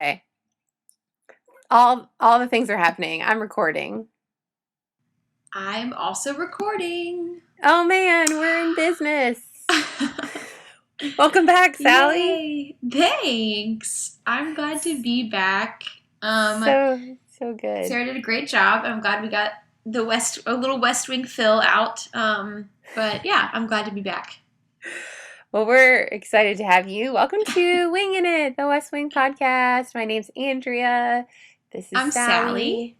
Okay. All the things are happening. I'm recording. I'm also recording. Oh man, we're in business. Welcome back, Sallie. Yay! Thanks. I'm glad to be back. So good. Sarah did a great job. I'm glad we got a little West Wing fill out. But yeah, I'm glad to be back. Well, we're excited to have you. Welcome to Wingin It, the West Wing Podcast. My name's Andrea. This is I'm Sallie.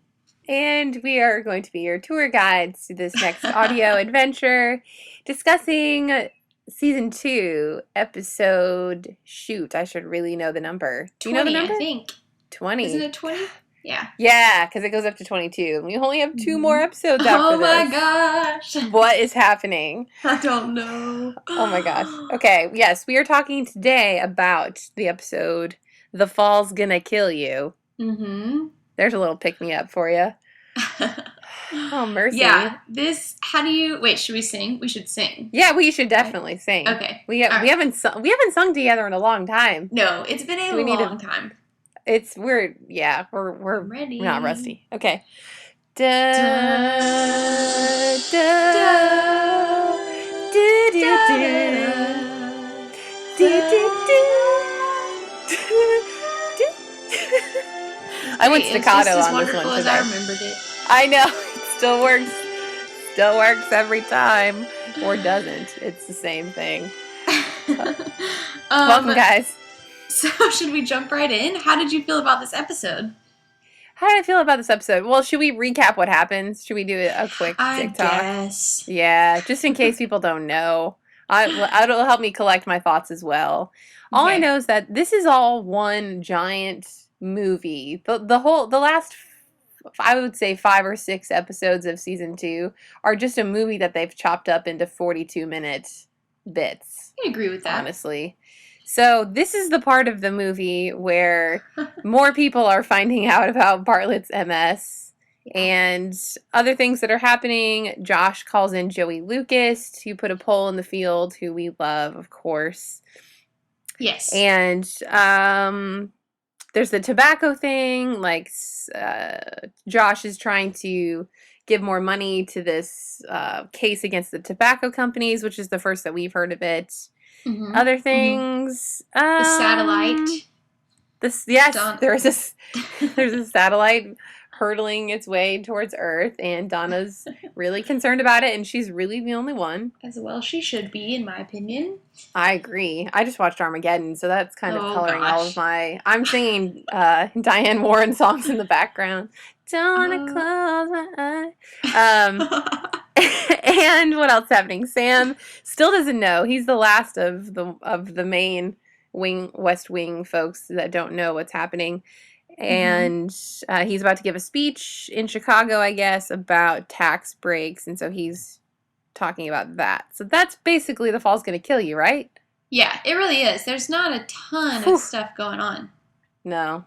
And we are going to be your tour guides to this next audio adventure, discussing Season 2, episode... Shoot, I should really know the number. Do you know the number? I think. 20. Isn't it 20? Yeah. Yeah, because it goes up to 22. And we only have 2 more episodes after this. Oh my gosh. What is happening? I don't know. Oh my gosh. Okay, yes, we are talking today about the episode, The Fall's Gonna Kill You. Mm-hmm. There's a little pick-me-up for you. Oh, mercy. Yeah, wait, should we sing? We should sing. Yeah, we should definitely sing. Okay. We haven't sung together in a long time. No, it's been a long time. We're ready. We're not rusty. Okay. Da, da, do, do, do. Do, do, do. I went staccato on this one today. I remembered it. I know. It still works. Still works every time. Or doesn't. It's the same thing. Welcome, guys. So, should we jump right in? How did you feel about this episode? How did I feel about this episode? Well, should we recap what happens? Should we do a quick TikTok? I guess. Yeah, just in case people don't know. It'll help me collect my thoughts as well. All I know is that this is all one giant movie. The last, I would say 5 or 6 episodes of season 2 are just a movie that they've chopped up into 42-minute bits. I agree with that. Honestly. So this is the part of the movie where more people are finding out about Bartlett's MS and other things that are happening. Josh calls in Joey Lucas to put a pole in the field, who we love, of course. Yes. And there's the tobacco thing. Like, Josh is trying to give more money to this case against the tobacco companies, which is the first that we've heard of it. Mm-hmm. Other things. The satellite. There's a satellite hurtling its way towards Earth, and Donna's really concerned about it, and she's really the only one. As well she should be, in my opinion. I agree. I just watched Armageddon, so that's kind of coloring all of my... I'm singing Diane Warren songs in the background. Don't wanna close my eye. And what else is happening? Sam still doesn't know. He's the last of the main West Wing folks that don't know what's happening. And he's about to give a speech in Chicago, I guess, about tax breaks. And so he's talking about that. So that's basically The Fall's Gonna Kill You, right? Yeah, it really is. There's not a ton of stuff going on. No.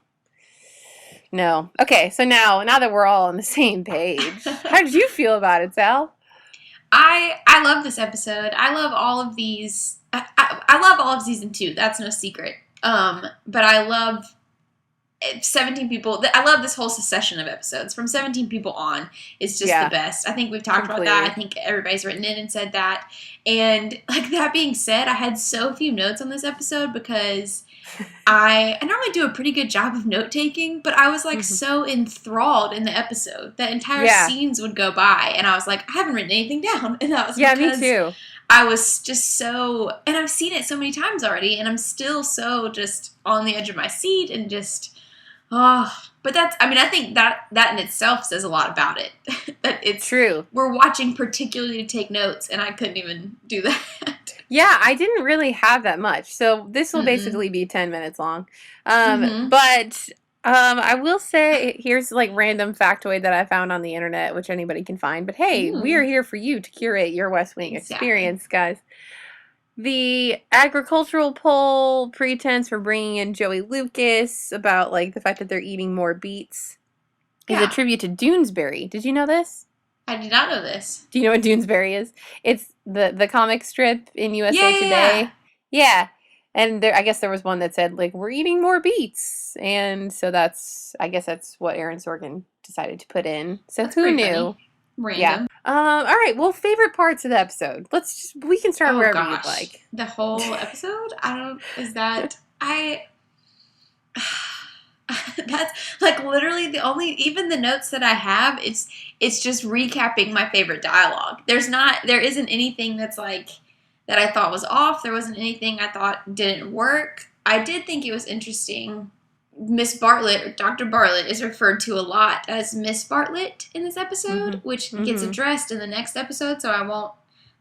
Okay, so now that we're all on the same page, how did you feel about it, Sal? I love this episode. I love all of these. I love all of season 2. That's no secret. But I love 17 people. I love this whole succession of episodes. From 17 people on is just the best. I think we've talked about that. I think everybody's written in and said that. And like that being said, I had so few notes on this episode because I normally do a pretty good job of note taking, but I was like so enthralled in the episode that entire scenes would go by, and I was like, I haven't written anything down, and that was because me too. I was just so, and I've seen it so many times already, and I'm still so just on the edge of my seat and just, but that's, I mean, I think that in itself says a lot about it. That it's true. We're watching particularly to take notes, and I couldn't even do that. Yeah, I didn't really have that much. So this will basically be 10 minutes long. But I will say, here's like random factoid that I found on the internet, which anybody can find. But hey, we are here for you to curate your West Wing experience, guys. The agricultural poll pretense for bringing in Joey Lucas about like the fact that they're eating more beets is a tribute to Doonesbury. Did you know this? I did not know this. Do you know what Doonesbury is? It's the comic strip in USA Today. Yeah. And I guess there was one that said, like, we're eating more beets. And so I guess that's what Aaron Sorkin decided to put in. So that's who knew? Funny. Random. Yeah. All right. Well, favorite parts of the episode. We can start wherever you'd like. The whole episode? That's like literally even the notes that I have, it's just recapping my favorite dialogue. There isn't anything that's like that I thought was off. There wasn't anything I thought didn't work. I did think it was interesting. Miss Bartlett, or Dr. Bartlett, is referred to a lot as Miss Bartlett in this episode, which gets addressed in the next episode, so I won't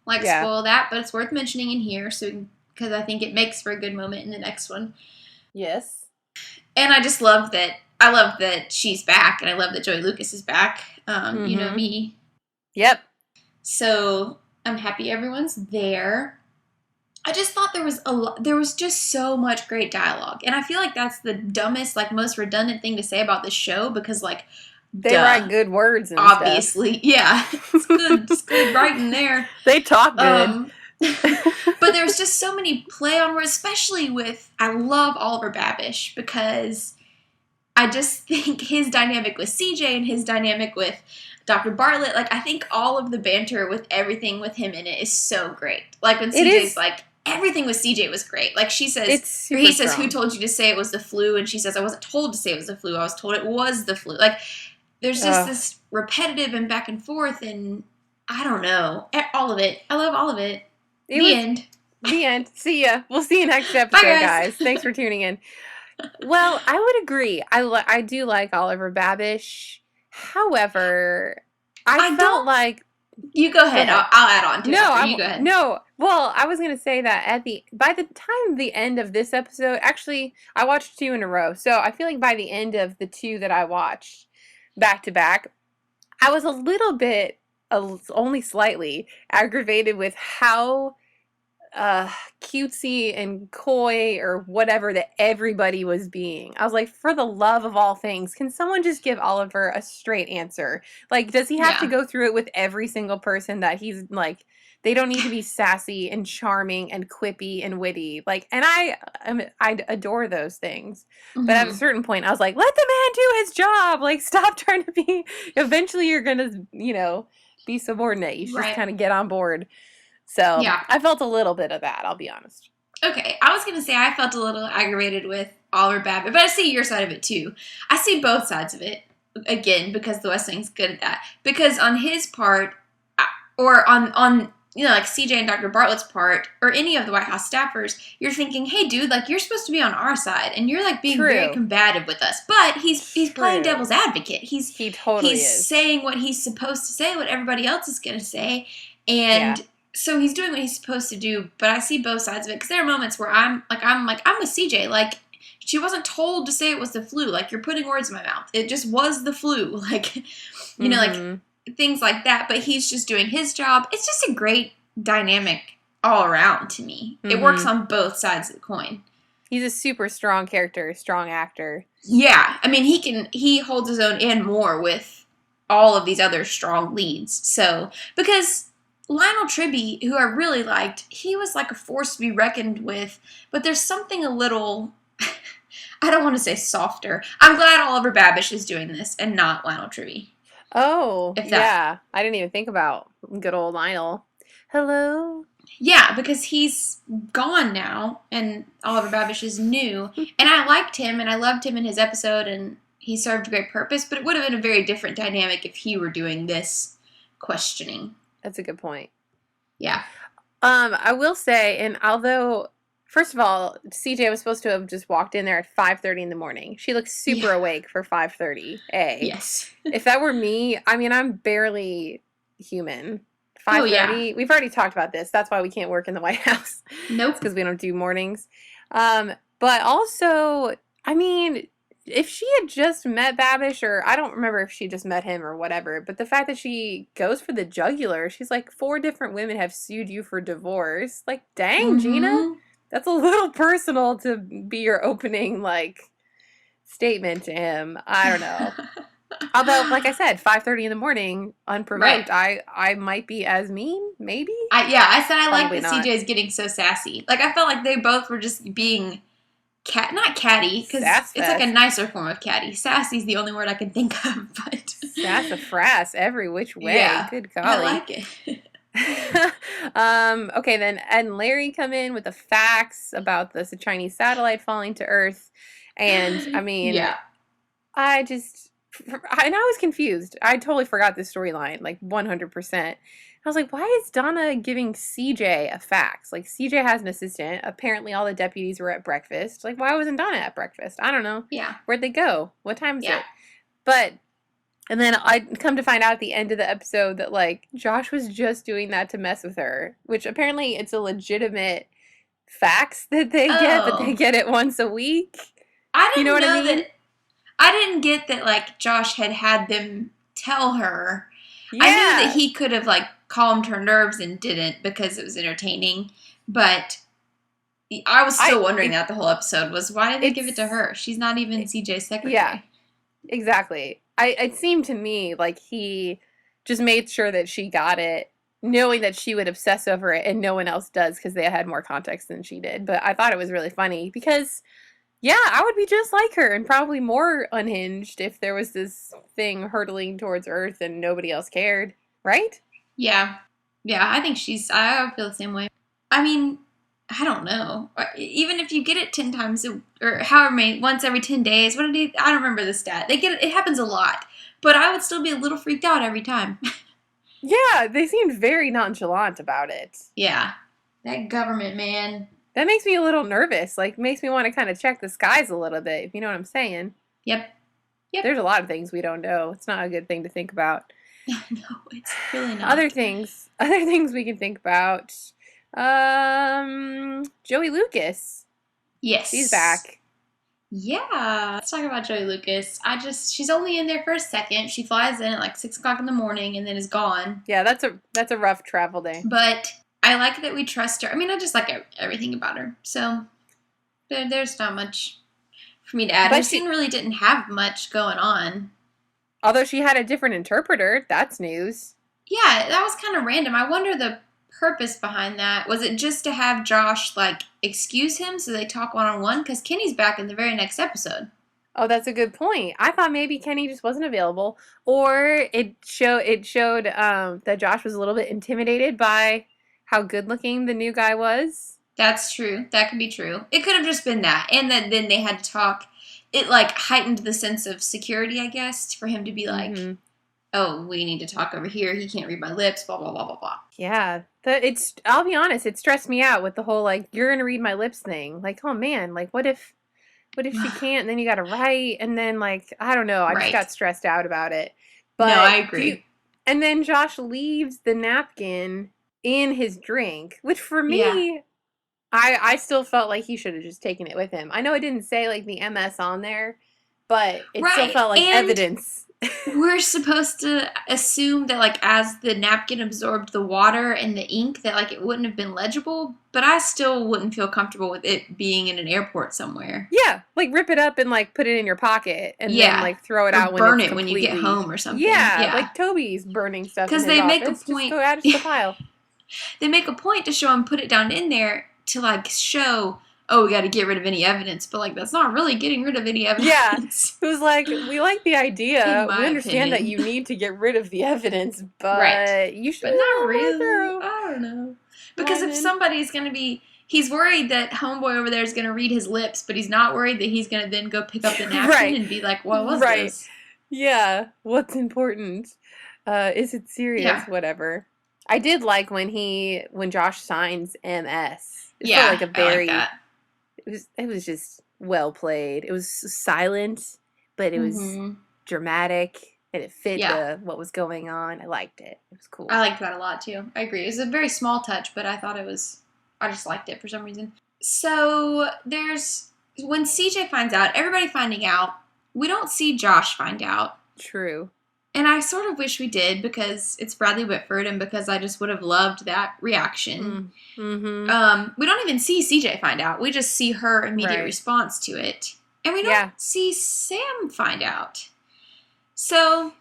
spoil that, but it's worth mentioning in here, because I think it makes for a good moment in the next one. Yes. And I just love that. I love that she's back, and I love that Joey Lucas is back. You know me. Yep. So I'm happy everyone's there. I just thought there was just so much great dialogue. And I feel like that's the dumbest, most redundant thing to say about this show, because, they write good words and obviously. Stuff. Yeah. It's good. It's good writing there. They talk good. But there's just so many play on words, especially I love Oliver Babish, because I just think his dynamic with CJ and his dynamic with Dr. Bartlett, I think all of the banter with everything with him in it is so great. When CJ's everything with CJ was great. She says, he says, strong. Who told you to say it was the flu? And she says, I wasn't told to say it was the flu. I was told it was the flu. There's just this repetitive and back and forth, and I don't know. All of it. I love all of it. The end. The end. See ya. We'll see you next episode, Bye, guys. Thanks for tuning in. Well, I would agree. I do like Oliver Babish. However, I felt like... You go ahead. I'll add on to it. You go ahead. No. Well, I was going to say that by the time the end of this episode... Actually, I watched 2 in a row. So I feel like by the end of the 2 that I watched back to back, I was a little bit, only slightly, aggravated with how cutesy and coy or whatever that everybody was being. I was like, for the love of all things, can someone just give Oliver a straight answer? Does he have to go through it with every single person that he's they don't need to be sassy and charming and quippy and witty. And I adore those things. Mm-hmm. But at a certain point, I was like, let the man do his job. Stop trying to be, eventually you're going to, be subordinate. You should just kind of get on board. So I felt a little bit of that, I'll be honest. Okay, I was going to say I felt a little aggravated with Oliver Babbitt, but I see your side of it too. I see both sides of it, again, because the West Wing's good at that. Because on his part, or on CJ and Dr. Bartlett's part, or any of the White House staffers, you're thinking, hey, dude, you're supposed to be on our side, and you're, being very combative with us. But he's playing devil's advocate. He totally is saying what he's supposed to say, what everybody else is going to say, and... Yeah. So he's doing what he's supposed to do, but I see both sides of it, because there are moments where I'm with CJ. She wasn't told to say it was the flu. You're putting words in my mouth. It just was the flu. Things like that. But he's just doing his job. It's just a great dynamic all around to me. Mm-hmm. It works on both sides of the coin. He's a super strong character, strong actor. Yeah. I mean, he holds his own and more with all of these other strong leads. So, because... Lionel Tribby, who I really liked, he was a force to be reckoned with, but there's something a little, I don't want to say softer. I'm glad Oliver Babish is doing this and not Lionel Tribby. Oh, yeah. I didn't even think about good old Lionel. Hello? Yeah, because he's gone now, and Oliver Babish is new, and I liked him, and I loved him in his episode, and he served a great purpose, but it would have been a very different dynamic if he were doing this questioning. That's a good point. Yeah. I will say, and although, first of all, CJ was supposed to have just walked in there at 5:30 in the morning. She looks super awake for 5:30. Yes. If that were me, I mean, I'm barely human. 5:30. We've already talked about this. That's why we can't work in the White House. Nope. Because we don't do mornings. But also, I mean... If she had just met Babish, or I don't remember if she just met him or whatever, but the fact that she goes for the jugular, she's 4 different women have sued you for divorce. Dang, Gina, that's a little personal to be your opening, statement to him. I don't know. Although, like I said, 5:30 in the morning, unprovoked, Right. I might be as mean, maybe? I said I like Probably that not. CJ's getting so sassy. Like, I felt like they both were just being not catty, because it's like a Sassfest. nicer form of catty. Sassy's the only word I can think of, but Sassafras every which way. yeah, Good I golly. like it. Okay, then Ed and Larry come in with the facts about the Chinese satellite falling to Earth. And, I mean, Yeah. and I was confused. I totally forgot this storyline, like 100%. I was like, why is Donna giving CJ a fax? Like, CJ has an assistant. Apparently, all the deputies were at breakfast. Like, why wasn't Donna at breakfast? I don't know. Yeah. Where'd they go? What time is Yeah. it? But, and then I come to find out at the end of the episode that, like, Josh was just doing that to mess with her, which apparently it's a legitimate fax that they get, but they Oh. get it once a week. I You know didn't what I know mean? that. I didn't get that, like, Josh had them tell her. I knew that Yeah. he could have, like, calmed her nerves and didn't because it was entertaining, but I was still wondering that the whole episode was, why did they give it to her? She's not even CJ's secretary. Yeah, exactly. It seemed to me like he just made sure that she got it, knowing that she would obsess over it and no one else does because they had more context than she did. But I thought it was really funny because, yeah, I would be just like her and probably more unhinged if there was this thing hurtling towards Earth and nobody else cared, right? Yeah. Yeah, I think I feel the same way. I mean, I don't know. Even if you get it 10 times, or however many, once every 10 days, I don't remember the stat. It happens a lot. But I would still be a little freaked out every time. Yeah, they seemed very nonchalant about it. Yeah. That government, man. That makes me a little nervous. Like, makes me want to kind of check the skies a little bit, if you know what I'm saying. Yep. There's a lot of things we don't know. It's not a good thing to think about. No, it's really not. Other things we can think about. Joey Lucas. Yes. She's back. Yeah. Let's talk about Joey Lucas. She's only in there for a second. She flies in at like 6 o'clock in the morning and then is gone. Yeah, that's a rough travel day. But I like that we trust her. I mean, I just like everything about her. So there's not much for me to add. Her scene really didn't have much going on. Although she had a different interpreter, that's news. Yeah, that was kind of random. I wonder the purpose behind that. Was it just to have Josh, like, excuse him so they talk one-on-one? Because Kenny's back in the very next episode. Oh, that's a good point. I thought maybe Kenny just wasn't available. Or it showed that Josh was a little bit intimidated by how good-looking the new guy was. That's true. That could be true. It could have just been that. And then they had to talk. It, like, heightened the sense of security, I guess, for him to be like, oh, we need to talk over here. He can't read my lips, blah, blah, blah, blah, blah. Yeah. I'll be honest, it stressed me out with the whole, like, you're going to read my lips thing. Like, oh, man, like, what if she can't, and then you got to write, and then, like, I don't know. I just got stressed out about it. But no, I agree. And then Josh leaves the napkin in his drink, which for me, I still felt like he should have just taken it with him. I know it didn't say, like, the MS on there, but it still felt like evidence. We're supposed to assume that, like, as the napkin absorbed the water and the ink, that, like, it wouldn't have been legible, but I still wouldn't feel comfortable with it being in an airport somewhere. Yeah, like, rip it up and, like, put it in your pocket, and then, like, throw it out when burn it's it when you get home or something. Yeah, like Toby's burning stuff in his they office. make a point. Just go add it to the pile. They make a point to show him put it down in there to, like, show, oh, we got to get rid of any evidence, but, like, that's not really getting rid of any evidence. Yeah, it was like, we like the idea. We understand that you need to get rid of the evidence, but you should not really. I don't know. Because if somebody's going to be, he's worried that homeboy over there is going to read his lips, but he's not worried that he's going to then go pick up the napkin and be like, what was this? Yeah, what's important? Is it serious? Yeah. Whatever. I did like when Josh signs MS. It felt like a very, I like that. It was just well played. It was silent, but it was dramatic, and it fit what was going on. I liked it. It was cool. I liked that a lot too. I agree. It was a very small touch, but I just liked it for some reason. So when CJ finds out, everybody finding out, we don't see Josh find out. True. And I sort of wish we did because it's Bradley Whitford and because I just would have loved that reaction. Mm-hmm. We don't even see CJ find out. We just see her immediate response to it. And we don't see Sam find out. So,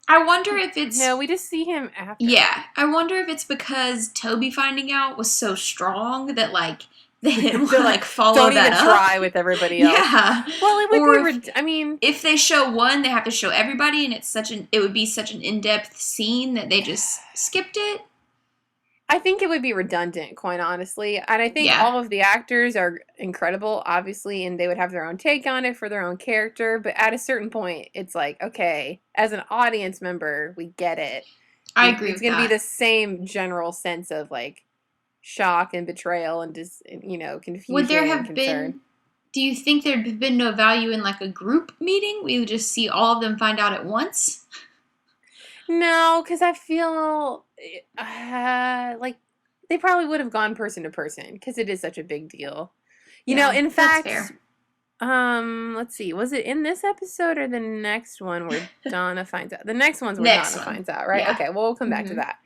I wonder if it's... No, we just see him after. Yeah, I wonder if it's because Toby finding out was so strong that, like, they didn't want to, follow that up. Don't even try with everybody else. Yeah. Well, it would be... if they show one, they have to show everybody, and it would be such an in-depth scene that they just skipped it. I think it would be redundant, quite honestly. And I think all of the actors are incredible, obviously, and they would have their own take on it for their own character. But at a certain point, it's like, okay, as an audience member, we get it. I agree with that. It's going to be the same general sense of, like, shock and betrayal and just, confusion. Would there have been... Do you think there'd have been no value in, like, a group meeting? We would just see all of them find out at once? No, because I feel like they probably would have gone person to person because it is such a big deal. In fact, let's see, was it in this episode or the next one where Donna finds out? The next one's where Donna finds out, right? Yeah. Okay, well, we'll come back to that.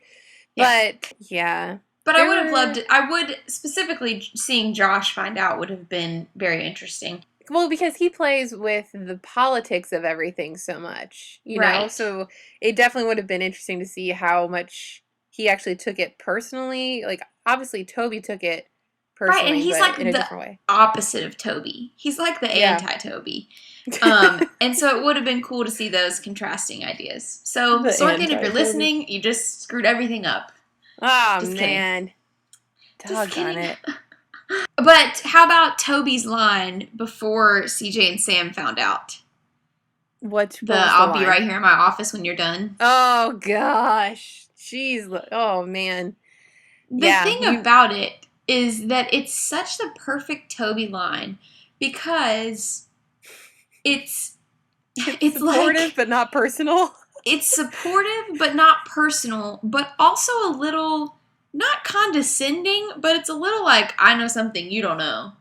Yeah. But, yeah. But I would have loved it. I would, specifically, seeing Josh find out would have been very interesting. Well, because he plays with the politics of everything so much, know? So it definitely would have been interesting to see how much he actually took it personally. Like, obviously, Toby took it personally, right, and he's but like in a different way. Opposite of Toby. He's like the anti-Toby. And so it would have been cool to see those contrasting ideas. So, Sorkin, if you're listening, you just screwed everything up. Oh, just man. Doggone it. But how about Toby's line before CJ and Sam found out? What I'll be right here in my office when you're done. Oh, gosh. Jeez. Oh, man. The thing about it is that it's such the perfect Toby line because it's supportive like, but not personal. It's supportive but not personal, but also a little... not condescending, but it's a little like, I know something you don't know.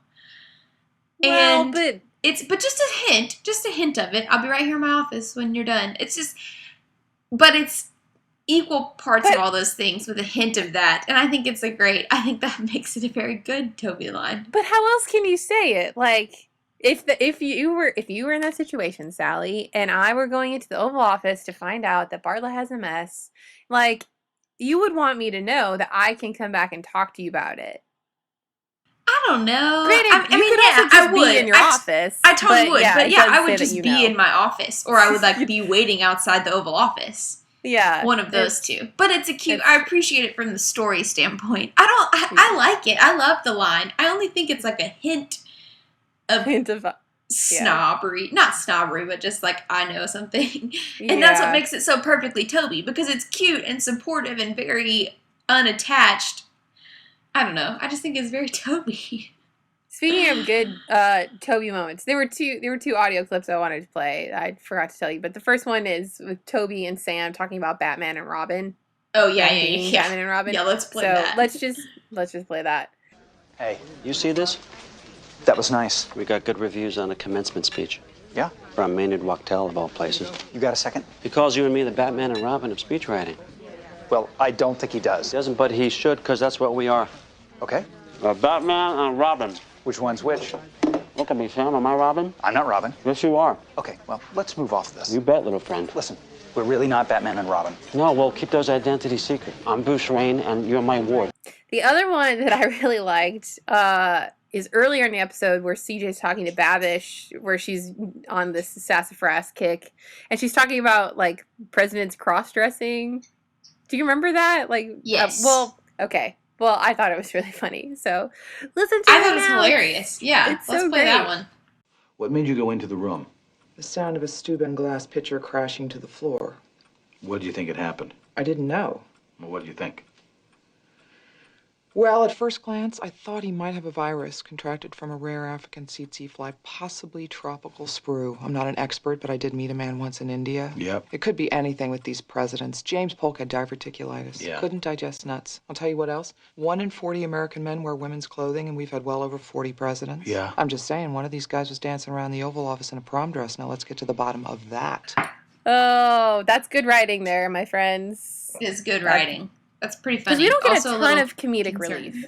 Well, and but just a hint of it. I'll be right here in my office when you're done. It's just, but it's equal parts of all those things with a hint of that. And I think I think that makes it a very good Toby line. But how else can you say it? Like, if you were in that situation, Sally, and I were going into the Oval Office to find out that Bartla has MS, like, you would want me to know that I can come back and talk to you about it. I don't know. Granted, you could also just be in your office. I totally would. But I would just be in my office. Or I would like be waiting outside the Oval Office. Yeah. One of those two. But it's I appreciate it from the story standpoint. I like it. I love the line. I only think it's like a hint of snobbery. Not snobbery, but just like, I know something. And that's what makes it so perfectly Toby, because it's cute and supportive and very unattached. I don't know. I just think it's very Toby. Speaking of good Toby moments, there were two audio clips I wanted to play. I forgot to tell you, but the first one is with Toby and Sam talking about Batman and Robin. Oh yeah. Batman and Robin. Yeah, let's play that. Let's just play that. Hey, you see this? That was nice. We got good reviews on the commencement speech. Yeah? From Maynard Wachtel, of all places. You got a second? He calls you and me the Batman and Robin of speech writing. Well, I don't think he does. He doesn't, but he should, because that's what we are. Okay. Batman and Robin. Which one's which? Look at me, Sam. Am I Robin? I'm not Robin. Yes, you are. Okay, well, let's move off this. You bet, little friend. Listen, we're really not Batman and Robin. No, well, keep those identities secret. I'm Bruce Wayne, and you're my ward. The other one that I really liked is earlier in the episode where CJ's talking to Babish, where she's on this sassafras kick, and she's talking about, like, presidents cross-dressing. Do you remember that? Like, yes. Okay. Well, I thought it was really funny, so listen to I thought it was hilarious. Yeah, let's play great. That one. What made you go into the room? The sound of a Steuben glass pitcher crashing to the floor. What do you think had happened? I didn't know. Well, what do you think? Well, at first glance, I thought he might have a virus contracted from a rare African tsetse fly, possibly tropical sprue. I'm not an expert, but I did meet a man once in India. Yep. It could be anything with these presidents. James Polk had diverticulitis. Yeah. Couldn't digest nuts. I'll tell you what else. 1 in 40 American men wear women's clothing, and we've had well over 40 presidents. Yeah. I'm just saying, one of these guys was dancing around the Oval Office in a prom dress. Now let's get to the bottom of that. Oh, that's good writing there, my friends. It is good writing. That's pretty funny. Because we don't get also a ton of comedic relief.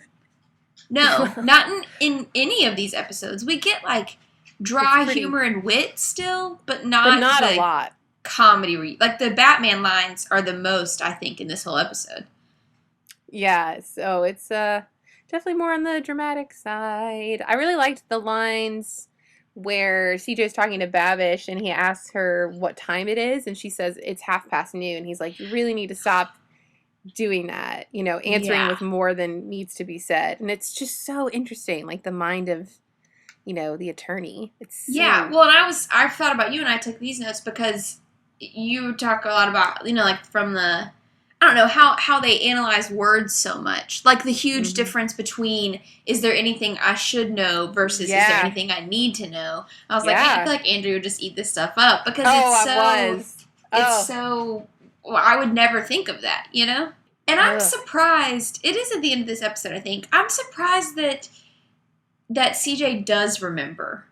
No, not in any of these episodes. We get, like, dry humor and wit still, but not a lot. comedy. Like, the Batman lines are the most, I think, in this whole episode. Yeah, so it's definitely more on the dramatic side. I really liked the lines where CJ's talking to Babish and he asks her what time it is, and she says it's noon. He's like, you really need to stop doing that, answering with more than needs to be said. And it's just so interesting, like the mind of, the attorney. It's so... Yeah, well, and I thought about you and I took these notes because you talk a lot about, like from the, I don't know, how they analyze words so much. Like the huge difference between, is there anything I should know versus is there anything I need to know? I was like, I feel like Andrea would just eat this stuff up because it's so, well, I would never think of that, And I'm surprised, it is at the end of this episode, I think, I'm surprised that CJ does remember.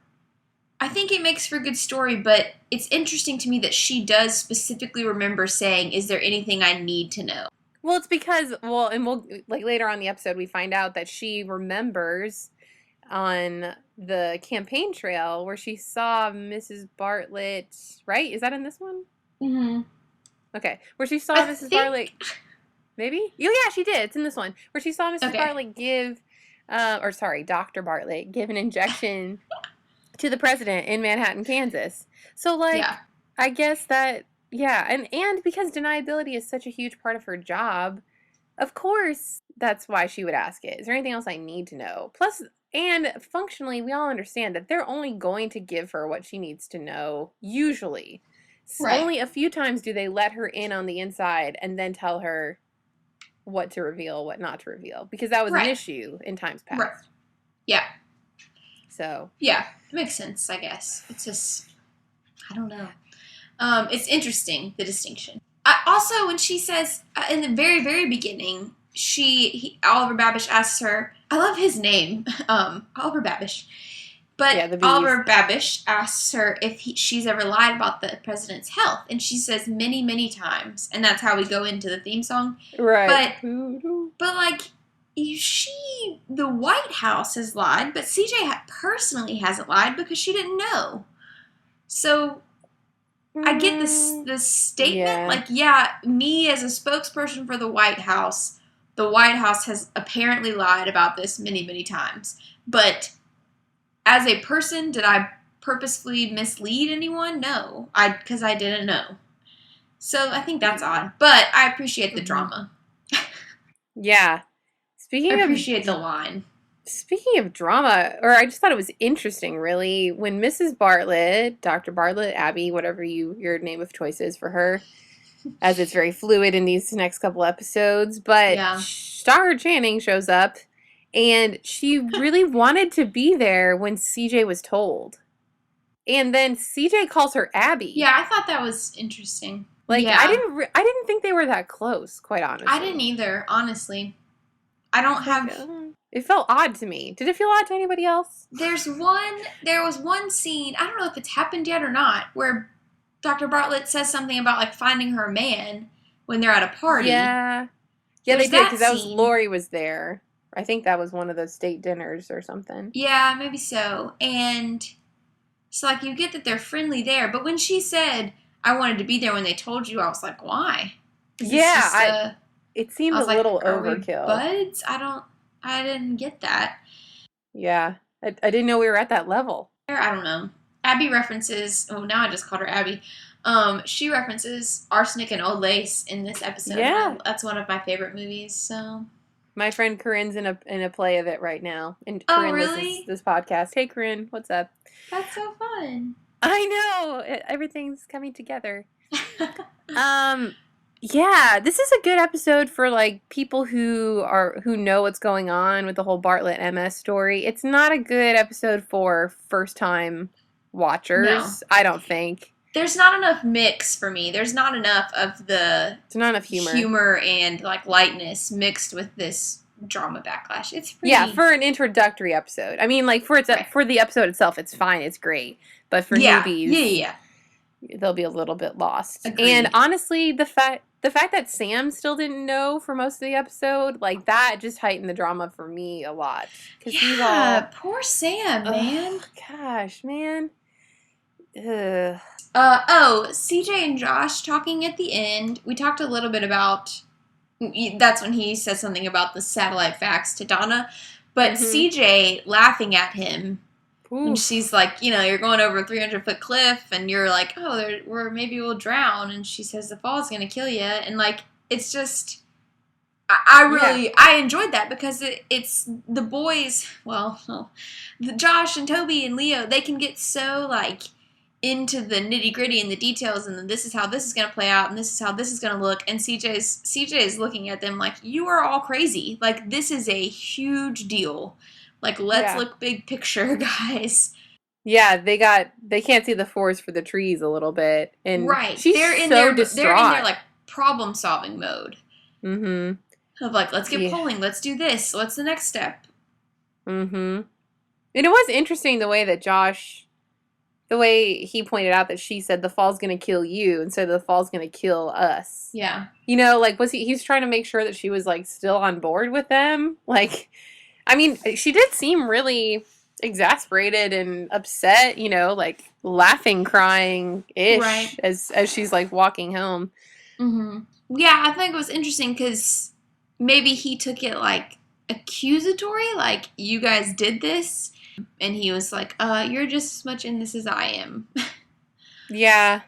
I think it makes for a good story, but it's interesting to me that she does specifically remember saying, is there anything I need to know? Well, it's because, and we'll, like, later on in the episode, we find out that she remembers on the campaign trail where she saw Mrs. Bartlett, right? Is that in this one? Mm-hmm. Okay. Where she saw Mrs. Bartlett, maybe? Oh, yeah, she did. It's in this one. Where she saw Mrs. Bartlett give, Dr. Bartlett give an injection to the president in Manhattan, Kansas. So, like, I guess that, and because deniability is such a huge part of her job, of course, that's why she would ask it. Is there anything else I need to know? Plus, and functionally, we all understand that they're only going to give her what she needs to know, usually. Right. Only a few times do they let her in on the inside and then tell her what to reveal, what not to reveal. Because that was an issue in times past. Right. Yeah. So. Yeah, it makes sense, I guess. It's just, I don't know. It's interesting, the distinction. Also, when she says, in the very, very beginning, Oliver Babish asks her, I love his name, Oliver Babish. But Oliver Babish asks her if she's ever lied about the president's health. And she says many, many times. And that's how we go into the theme song. Right. But like, the White House has lied, but CJ personally hasn't lied because she didn't know. So I get this statement. Me as a spokesperson for the White House has apparently lied about this many, many times. But as a person, did I purposefully mislead anyone? No, because I didn't know. So I think that's odd, but I appreciate the drama. Yeah. I appreciate the line. Speaking of drama, or I just thought it was interesting, really, when Mrs. Bartlett, Dr. Bartlett, Abby, whatever your name of choice is for her, as it's very fluid in these next couple episodes, but Starr Channing shows up, and she really wanted to be there when CJ was told. And then CJ calls her Abby. Yeah, I thought that was interesting. Like, I didn't think they were that close, quite honestly. I didn't either, honestly. I don't have... It felt odd to me. Did it feel odd to anybody else? There was one scene, I don't know if it's happened yet or not, where Dr. Bartlett says something about, like, finding her a man when they're at a party. Yeah. Yeah, they did, because that was Lori was there. I think that was one of those state dinners or something. Yeah, maybe so. And so, like, you get that they're friendly there, but when she said, I wanted to be there when they told you, I was like, why? It seemed a little overkill. Buds? I didn't get that. Yeah. I didn't know we were at that level. I don't know. Abby references, now I just called her Abby. She references Arsenic and Old Lace in this episode. Yeah. That's one of my favorite movies, so. My friend Corinne's in a play of it right now. And Corinne listens to this podcast. Hey, Corinne, what's up? That's so fun. I know. Everything's coming together. Yeah, this is a good episode for, like, people who know what's going on with the whole Bartlett MS story. It's not a good episode for first-time watchers, no. I don't think. There's not enough mix for me. There's not enough of the... There's not enough humor and, like, lightness mixed with this drama backlash. It's pretty... Yeah, for an introductory episode. I mean, like, for the episode itself, it's fine. It's great. But for newbies... They'll be a little bit lost. Agreed. And honestly, the fact that Sam still didn't know for most of the episode, like, that just heightened the drama for me a lot. Yeah, poor Sam, man. Gosh, man. Ugh. CJ and Josh talking at the end. We talked a little bit about, that's when he says something about the satellite fax to Donna, but CJ laughing at him. And she's like, you're going over a 300-foot cliff, and you're like, maybe we'll drown. And she says the fall's going to kill you. And, like, it's just, I enjoyed that because it's the boys, Josh and Toby and Leo, they can get so, like, into the nitty-gritty and the details, and then this is how this is going to play out, and this is how this is going to look. And CJ is looking at them like, you are all crazy. Like, this is a huge deal. Like, let's look big picture, guys. Yeah, they can't see the forest for the trees a little bit. And she's they're in so their distraught. They're in their, like, problem-solving mode. Mm-hmm. Of, like, let's get polling, let's do this, what's the next step? Mm-hmm. And it was interesting the way that Josh, the way he pointed out that she said the fall's going to kill you instead of the fall's going to kill us. Yeah. Like, he was trying to make sure that she was, like, still on board with them. Like, I mean, she did seem really exasperated and upset, like laughing, crying-ish as she's, like, walking home. Mm-hmm. Yeah, I think it was interesting because maybe he took it, like, accusatory, like, you guys did this, and he was like, you're just as much in this as I am. Yeah.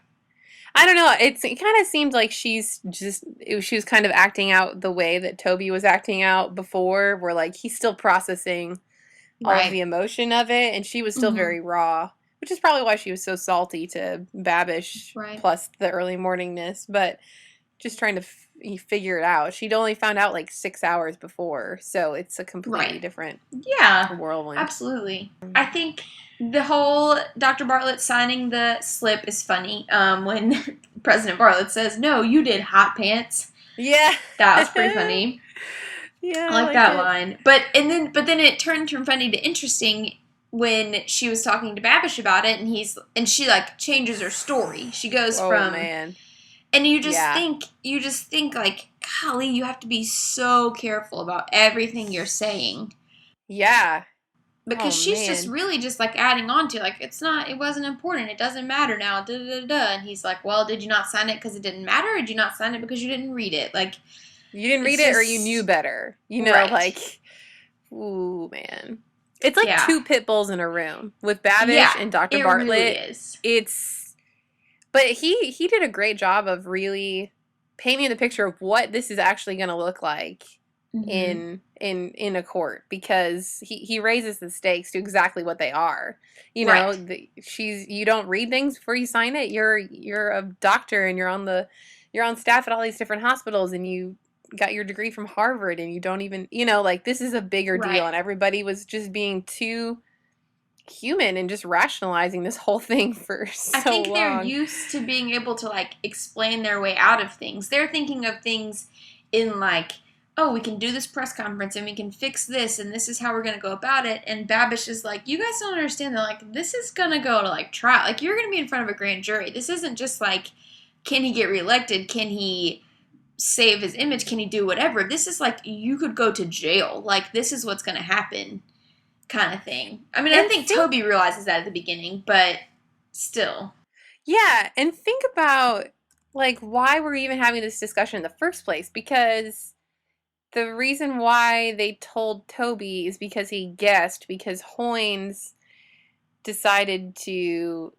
I don't know. It kind of seemed like she was kind of acting out the way that Toby was acting out before, where, like, he's still processing all of the emotion of it, and she was still very raw, which is probably why she was so salty to Babish, plus the early morningness, but just trying to figure it out. She'd only found out, like, 6 hours before, so it's a completely different whirlwind. Absolutely. I think the whole Dr. Bartlett signing the slip is funny. When President Bartlett says, "No, you did, hot pants." Yeah. That was pretty funny. Yeah. I like that line. But then it turned from funny to interesting when she was talking to Babish about it, and she, like, changes her story. She goes from, man. And you just think like, golly, you have to be so careful about everything you're saying. Yeah. Because she's just really just, like, adding on to, like, it wasn't important. It doesn't matter now. Da, da, da, da. And he's like, well, did you not sign it because it didn't matter? Or did you not sign it because you didn't read it? Like, you didn't read it or you knew better. Like, ooh, man. It's like two pit bulls in a room with Babish and Dr. Bartlett. Really is. But he did a great job of really painting the picture of what this is actually going to look like in a court, because he raises the stakes to exactly what they are. You know, you don't read things before you sign it. You're a doctor and you're on staff at all these different hospitals, and you got your degree from Harvard, and you don't even, like, this is a bigger deal, and everybody was just being too human and just rationalizing this whole thing for so long. I think they're used to being able to, like, explain their way out of things. They're thinking of things in, like, oh, we can do this press conference and we can fix this and this is how we're going to go about it. And Babish is like, you guys don't understand that, like, this is going to go to, like, trial. Like, you're going to be in front of a grand jury. This isn't just, like, can he get reelected? Can he save his image? Can he do whatever? This is, like, you could go to jail. Like, this is what's going to happen kind of thing. I mean, I think Toby realizes that at the beginning, but still. Yeah, and think about, like, why we're even having this discussion in the first place, because the reason why they told Toby is because he guessed, because Hoynes decided to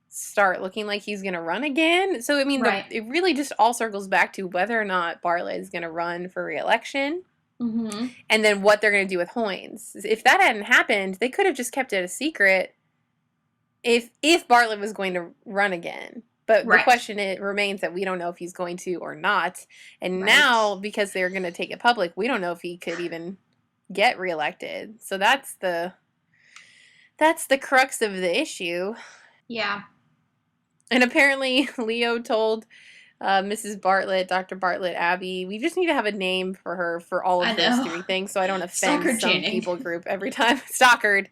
start looking like he's going to run again. So, I mean, it really just all circles back to whether or not Bartlett is going to run for re-election. Mm-hmm. And then what they're going to do with Hoynes. If that hadn't happened, they could have just kept it a secret if Bartlett was going to run again. But the question remains that we don't know if he's going to or not. And now, because they're going to take it public, we don't know if he could even get reelected. So that's the crux of the issue. Yeah. And apparently Leo told Mrs. Bartlett, Dr. Bartlett, Abby, we just need to have a name for her for all of those three things, so I don't offend some people group every time. Stockard.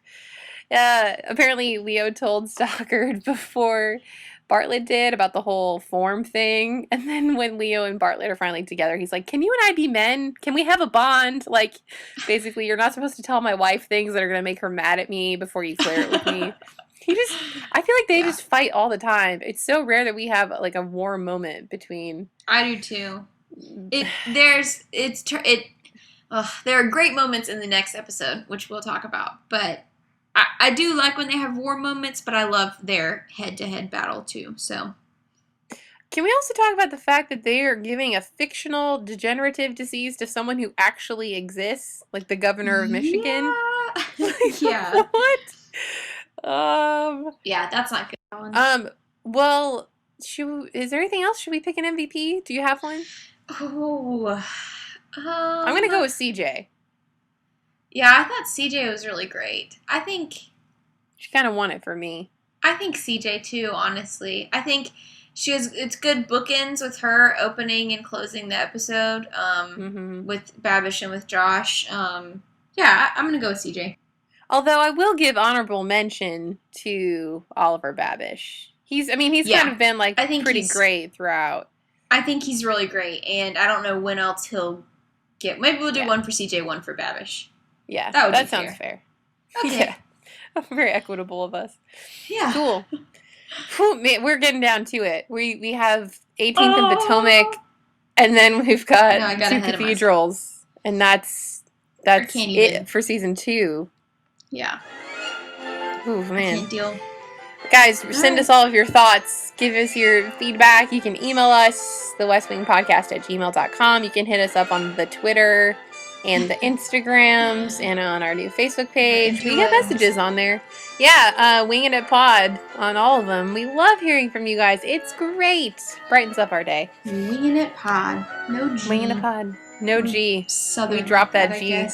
Apparently Leo told Stockard before Bartlett did about the whole form thing, and then when Leo and Bartlett are finally together, he's like, can you and I be men? Can we have a bond? Like, basically, you're not supposed to tell my wife things that are going to make her mad at me before you clear it with me. I feel like they just fight all the time. It's so rare that we have like a warm moment between. I do too. There are great moments in the next episode, which we'll talk about. But I do like when they have war moments, but I love their head-to-head battle too. So, can we also talk about the fact that they are giving a fictional degenerative disease to someone who actually exists, like the governor of Michigan? Yeah. What? Yeah, that's not good. Well, is there anything else? Should we pick an MVP? Do you have one? Oh. I'm gonna go with CJ. Yeah, I thought CJ was really great. I think she kind of won it for me. I think CJ too, honestly. I think it's good bookends with her opening and closing the episode with Babish and with Josh. Yeah, I'm gonna go with CJ. Although I will give honorable mention to Oliver Babish. He's kind of been like pretty great throughout. I think he's really great, and I don't know when else he'll get. Maybe we'll do one for CJ, one for Babish. Yeah, that sounds fair. Okay. Yeah, very equitable of us. Yeah, cool. Whew, man, we're getting down to it. We have 18th and Potomac, and then we've got two cathedrals, and that's it for season 2. Yeah. Ooh, man. I can't deal. Guys, send us all of your thoughts. Give us your feedback. You can email us, TheWestWingPodcast@gmail.com. You can hit us up on the Twitter and the Instagrams and on our new Facebook page. We get messages on there. Yeah, Wingin' It Pod on all of them. We love hearing from you guys. It's great. Brightens up our day. Wingin' It Pod. No G. Wingin' It Pod. No G. Southern. We dropped that G.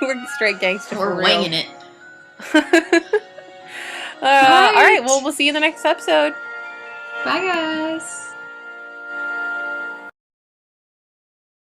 We're straight gangster. We're winging it. All right. Well, we'll see you in the next episode. Bye, guys.